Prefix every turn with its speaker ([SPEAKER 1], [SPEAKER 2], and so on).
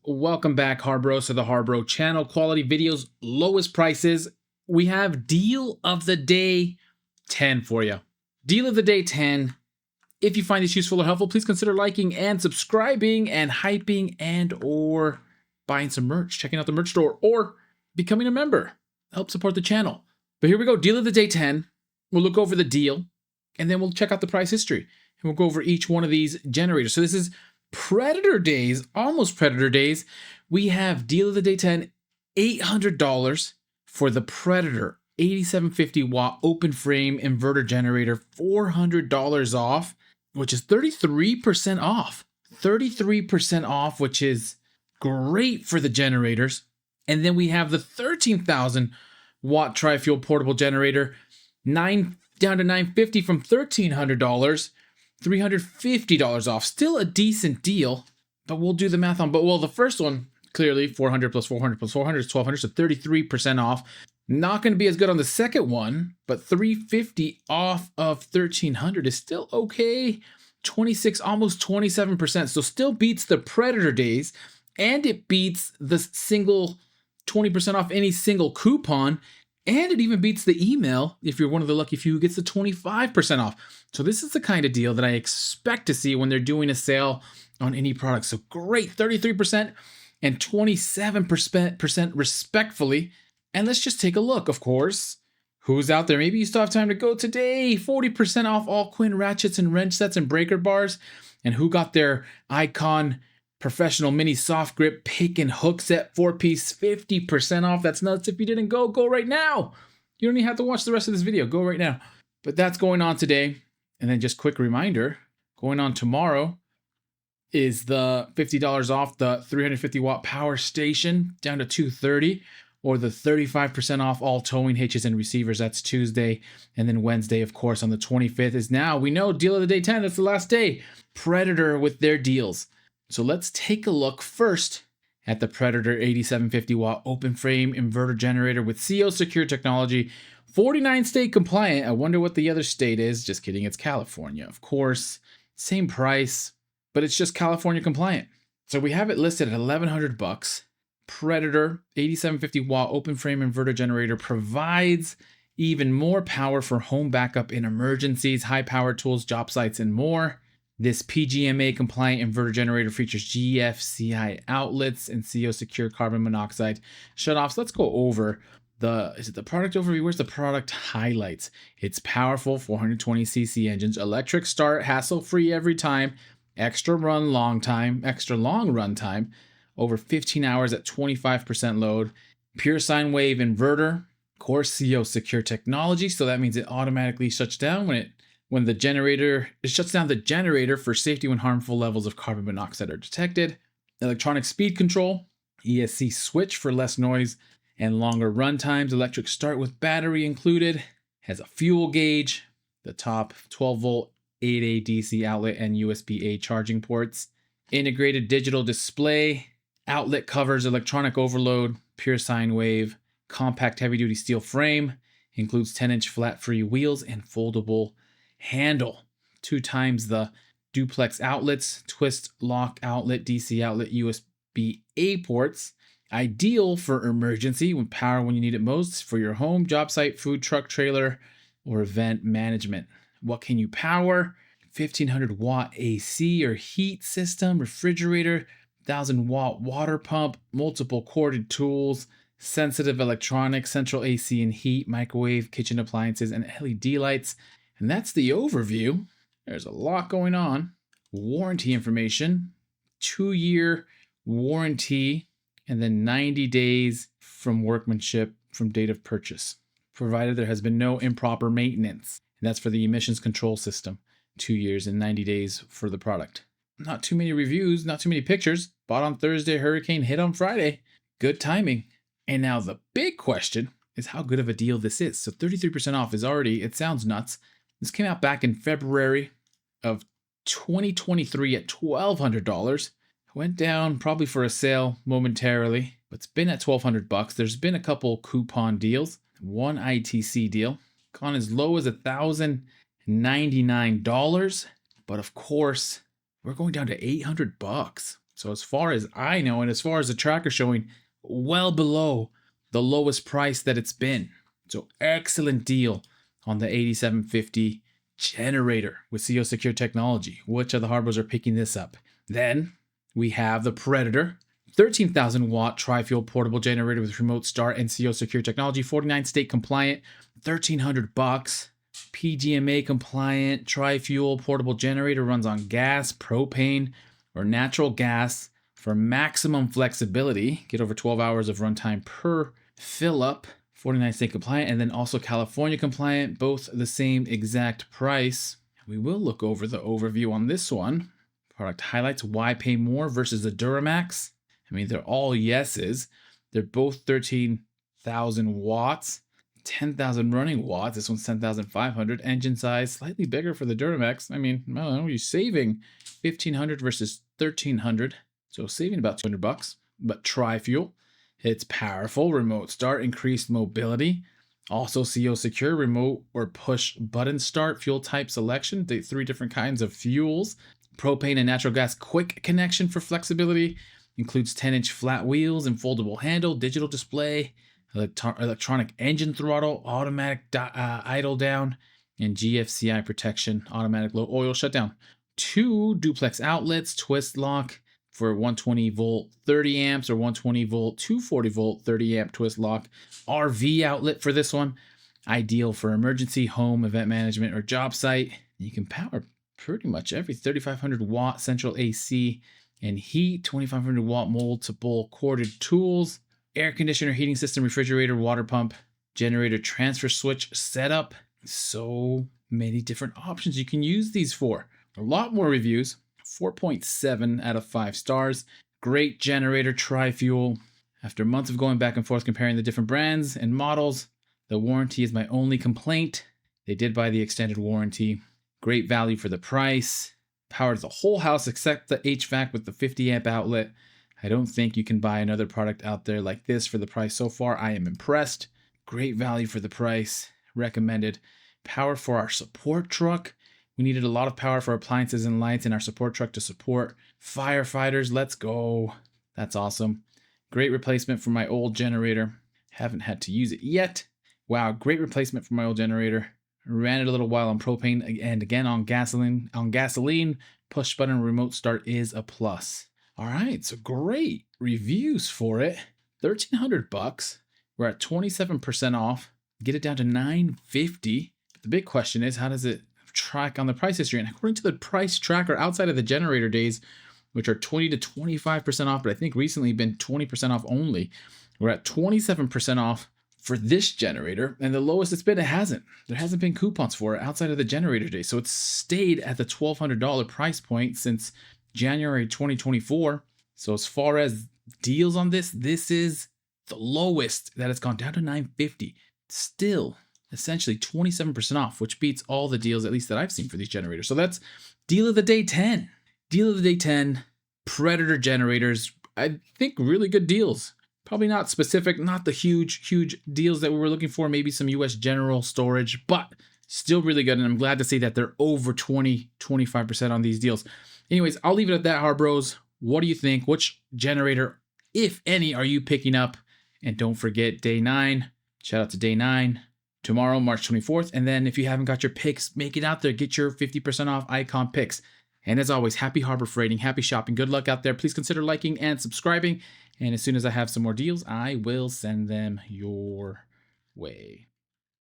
[SPEAKER 1] Welcome back, Harbro, to the Harbro channel. Quality videos, lowest prices. We have Deal of the Day 10 for you. Deal of the Day 10. If you find this useful or helpful, please consider liking and subscribing and hyping and or buying some merch, checking out the merch store, or becoming a member. Help support the channel. But here we go, Deal of the Day 10. We'll look over the deal, and then we'll check out the price history. And we'll go over each one of these generators. So this is Predator Days, almost Predator Days. We have Deal of the Day 10, $800 for the Predator 8750 watt open frame inverter generator, $400 off, which is 33% off. 33% off, which is great for the generators. And then we have the 13,000 watt tri-fuel portable generator, down to $950 from $1,300. $350 off. Still a decent deal, but we'll do the math on. But well, the first one, clearly 400 plus 400 plus 400 is 1,200, so 33% off. Not going to be as good on the second one, but $350 off of $1,300 is still okay. 26, almost 27%. So still beats the Predator Days, and it beats the single 20% off any single coupon. And it even beats the email if you're one of the lucky few who gets the 25% off. So this is the kind of deal that I expect to see when they're doing a sale on any product. So great, 33% and 27% respectfully. And let's just take a look, of course. Who's out there? Maybe you still have time to go today. 40% off all Quinn ratchets and wrench sets and breaker bars. And who got their Icon Professional Mini Soft Grip Pick and Hook Set 4-piece, 50% off. That's nuts. If you didn't go right now. You don't even have to watch the rest of this video. Go right now. But that's going on today. And then just quick reminder, going on tomorrow is the $50 off the 350 watt power station down to $230, or the 35% off all towing hitches and receivers. That's Tuesday. And then Wednesday, of course, on the 25th is now, we know, Deal of the Day 10. That's the last day. Predator with their deals. So let's take a look first at the Predator 8750 watt open frame inverter generator with CO secure technology, 49 state compliant. I wonder what the other state is. Just kidding. It's California, of course. Same price, but it's just California compliant. So we have it listed at $1,100. Predator 8750 watt open frame inverter generator provides even more power for home backup in emergencies, high power tools, job sites, and more. This PGMA compliant inverter generator features GFCI outlets and CO secure carbon monoxide shutoffs. Let's go over is it the product overview? Where's the product highlights? It's powerful 420cc engines, electric start, hassle-free every time, extra long run time, over 15 hours at 25% load, pure sine wave inverter, of course CO secure technology, so that means it automatically shuts down when the generator, it shuts down the generator for safety when harmful levels of carbon monoxide are detected. Electronic speed control, ESC switch for less noise and longer run times. Electric start with battery included. Has a fuel gauge, the top 12 volt 8A DC outlet and USB-A charging ports. Integrated digital display. Outlet covers electronic overload, pure sine wave, compact heavy duty steel frame. Includes 10-inch flat free wheels and foldable handle. 2 times the duplex outlets, twist lock outlet, DC outlet, USB-A ports. Ideal for emergency when power when you need it most, for your home, job site, food truck, trailer, or event management. What can you power? 1500 watt AC or heat system, refrigerator, 1000 watt water pump, multiple corded tools, sensitive electronics, central AC and heat, microwave, kitchen appliances, and LED lights. And that's the overview. There's a lot going on. Warranty information, 2-year warranty, and then 90 days from workmanship from date of purchase, provided there has been no improper maintenance. And that's for the emissions control system. 2 years and 90 days for the product. Not too many reviews, not too many pictures. Bought on Thursday, hurricane hit on Friday. Good timing. And now the big question is how good of a deal this is. So 33% off is already, it sounds nuts. This came out back in February of 2023 at $1,200. Went down probably for a sale momentarily, but it's been at $1,200. There's been a couple coupon deals, one ITC deal, gone as low as $1,099. But of course, we're going down to $800. So as far as I know, and as far as the tracker showing, well below the lowest price that it's been. So excellent deal on the 8750 generator with CO Secure technology. Which of the Harbros are picking this up? Then we have the Predator, 13,000 watt tri-fuel portable generator with remote start and CO Secure technology, 49 state compliant, $1,300. PGMA compliant tri-fuel portable generator, runs on gas, propane, or natural gas for maximum flexibility. Get over 12 hours of runtime per fill up. 49 state compliant, and then also California compliant, both the same exact price. We will look over the overview on this one. Product highlights: why pay more versus the Duramax. I mean, they're all yeses. They're both 13,000 watts, 10,000 running watts. This one's 10,500. Engine size slightly bigger for the Duramax. I mean, I don't know, you're saving 1,500 versus 1,300, so saving about $200. But tri-fuel. It's powerful, remote start, increased mobility. Also CO Secure, remote or push button start, fuel type selection, 3 different kinds of fuels. Propane and natural gas quick connection for flexibility. Includes 10-inch flat wheels and foldable handle, digital display, electronic engine throttle, automatic idle down, and GFCI protection, automatic low oil shutdown. 2 duplex outlets, twist lock, for 120 volt 30 amps or 120 volt 240 volt 30 amp twist lock. RV outlet for this one, ideal for emergency, home, event management, or job site. You can power pretty much every 3,500 watt central AC and heat, 2,500 watt multiple corded tools, air conditioner, heating system, refrigerator, water pump, generator transfer switch setup. So many different options you can use these for. A lot more reviews. 4.7 out of 5 stars. Great generator, tri-fuel. After months of going back and forth comparing the different brands and models, the warranty is my only complaint. They did buy the extended warranty. Great value for the price. Powers the whole house except the HVAC with the 50 amp outlet. I don't think you can buy another product out there like this for the price. So far, I am impressed. Great value for the price. Recommended. Power for our support truck. We needed a lot of power for appliances and lights in our support truck to support firefighters. Let's go. That's awesome. Great replacement for my old generator. Haven't had to use it yet. Wow, great replacement for my old generator. Ran it a little while on propane and again on gasoline. Push button remote start is a plus. All right, so great reviews for it. $1,300. We're at 27% off. Get it down to $950. The big question is, how does it track on the price history? And according to the price tracker, outside of the generator days, which are 20 to 25% off, but I think recently been 20% off only, we're at 27% off for this generator, and the lowest it's been, there hasn't been coupons for it outside of the generator day. So it's stayed at the $1,200 price point since January 2024. So as far as deals on this is the lowest that it's gone down to $950. Still essentially 27% off, which beats all the deals, at least that I've seen for these generators. So that's deal of the day 10. Deal of the day 10, Predator generators. I think really good deals. Probably not specific, not the huge deals that we were looking for. Maybe some US general storage, but still really good. And I'm glad to see that they're over 25% on these deals. Anyways, I'll leave it at that, Harbros. What do you think? Which generator, if any, are you picking up? And don't forget day 9. Shout out to day 9. Tomorrow, March 24th. And then if you haven't got your picks, make it out there. Get your 50% off Icon picks. And as always, happy Harbor freighting, happy shopping. Good luck out there. Please consider liking and subscribing. And as soon as I have some more deals, I will send them your way.